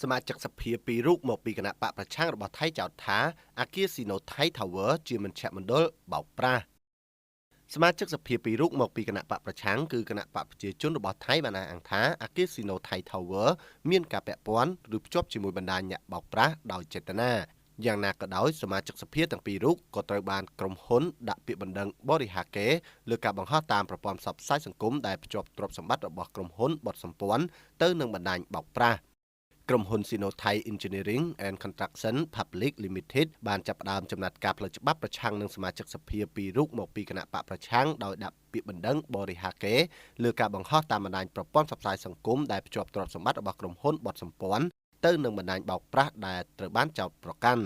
សមាជិកសភាពីររូបមកពីគណៈបកប្រឆាំងរបស់ថៃចោទថាអគារស៊ីណូថៃ Tower ជាមជ្ឈមណ្ឌលបោកប្រាស់សមាជិកសភាពីររូបមកពីគណៈបកប្រឆាំងគឺគណៈបកប្រជាជនរបស់ថៃបានអះអាងថាអគារស៊ីណូថៃ Tower មានការពាក់ព័ន្ធឬភ្ជាប់ជាមួយបណ្ដាញអ្នកបោកប្រាស់ដោយចេតនាយ៉ាងណាក៏ដោយសមាជិកសភាទាំងពីររូបក៏ត្រូវបានក្រុមហ៊ុនដាក់ពាក្យបណ្ដឹងបរិហាកេលើការបង្ហោះតាមប្រព័ន្ធផ្សព្វផ្សាយសង្គមដែលភ្ជាប់ទ្រព្យសម្បត្តិរបស់ក្រុមហ៊ុនបត់សម្ព័ន្ធទៅនឹងបណ្ដាញបោកប្រាស់ក្រុមហ៊ុន Sinothai Engineering and Construction Public Limited បានចាប់ផ្ដើមចំណាត់ការផ្លូវច្បាប់ប្រឆាំងនឹងសមាជិកសភាពីររូបមកពីគណៈបកប្រឆាំងដោយដាក់ពាក្យបណ្ដឹងបរិហាកេលើការបង្ហោះតាមបណ្ដាញប្រព័ន្ធផ្សព្វផ្សាយសង្គមដែលភ្ជាប់ទ្រព្យសម្បត្តិរបស់ក្រុមហ៊ុនបត់សម្ព័ន្ធទៅនឹងបណ្ដាញបោកប្រាស់ដែលត្រូវបានចោទប្រកាន់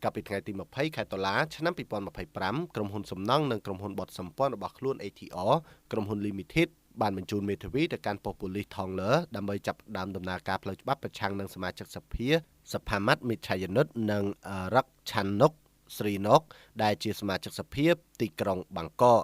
កាលពីថ្ងៃទី20ខែតុលាឆ្នាំ2025ក្រុមហ៊ុនសំណង់និងក្រុមហ៊ុនបត់សម្ព័ន្ធរបស់ខ្លួន ATR ក្រុមហ៊ុន Limited បានបញ្ជូនមេធាវីទៅកាន់ប៉ុស្តិ៍ប៉ូលីសថងលើដើម្បីចាប់ផ្ដើមដំណើរការផ្លូវច្បាប់ប្រឆាំងនឹងសមាជិកសភាសភាមាត់មិឆាយនុតនិងរកឆាន់នុកស្រីនុកដែលជាសមាជិកសភាទីក្រុងបាងកក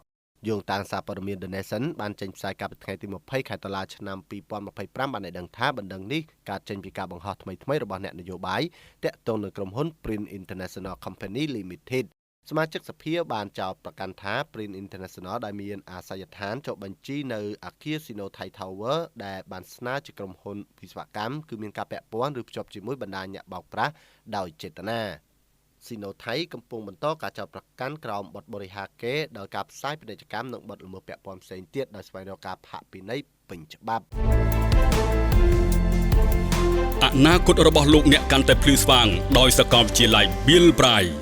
យោងតាមសារព័ត៌មាន The Nation បានចេញផ្សាយកាលពីថ្ងៃទី20ខែតុលាឆ្នាំ2025បានឲ្យដឹងថាបណ្ដឹងនេះកើតចេញពីការបង្ហោះថ្មីៗរបស់អ្នកនយោបាយតាក់ទងនឹងក្រុមហ៊ុន Print International Company Limited សមាជិកសភាបានចោទប្រកាន់ថា Print International ដែលមានអាសយដ្ឋានចុះបញ្ជីនៅអគារ Sinothai Tower ដែលបានស្នើជាក្រុមហ៊ុនវិស្វកម្មគឺមានការពាក់ព័ន្ធឬភ្ជាប់ជាមួយបណ្ដាញអ្នកបោកប្រាស់ដោយចេតនាSinothai កំពុងបន្តការចោទប្រកាន់ក្រោមបទបរិហាកេដោយការផ្សាយពាណិជ្ជកម្មនិងបទល្មើសពាក់ព័ន្ធផ្សេងទៀតដោយស្វែងរកការផាកពិន័យពេញច្បាប់អនាគតរបស់លោកអ្នកកាន់តែភ្លឺស្វាងដោយសាកលវិទ្យាល័យ Bill Braille